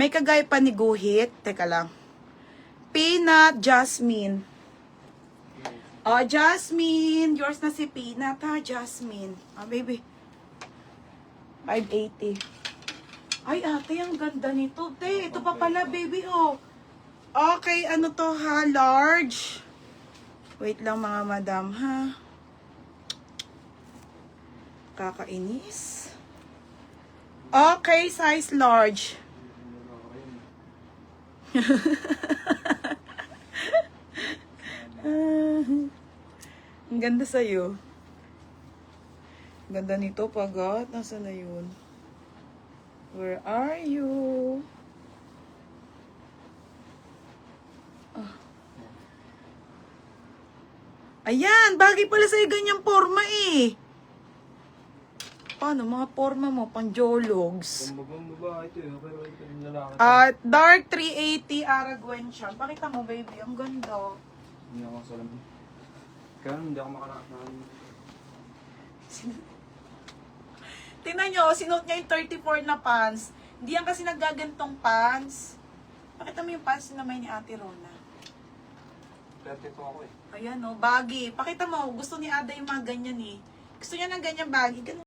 May kagaya pa ni Guhit. Teka lang. Peanut Jasmine. Oh, Jasmine. Yours na si Peanut, ha? Jasmine. Ah, baby. 580. Ay, ate, ang ganda nito. Te, ito pa pala, baby, oh. Okay, ano to, ha? Large. Wait lang, mga madam, ha? Kakainis. Okay, size large. Ang ganda sa'yo. Ang ganda nito, pagat. Nasaan na yun? Where are you? Ah. Ayan, bagay pala sa'yo ganyang forma eh. Paano, mga forma mo, pang-jologs. Babae ito eh. Pero ito yung lalaki. Dark 380 Araguensian. Pakita mo, baby. Ang ganda. Hindi ako salam. Kaya hindi ako makalakad. Tingnan nyo, sinuot niya yung 34 na pants. Hindi yan kasi naggagantong pants. Pakita mo yung pants na may ni Ate Rona. 32 ako eh. Ayan o, baggy. Pakita mo, gusto ni Ada yung mga ganyan eh. Gusto niya ng ganyan baggy. Ganun.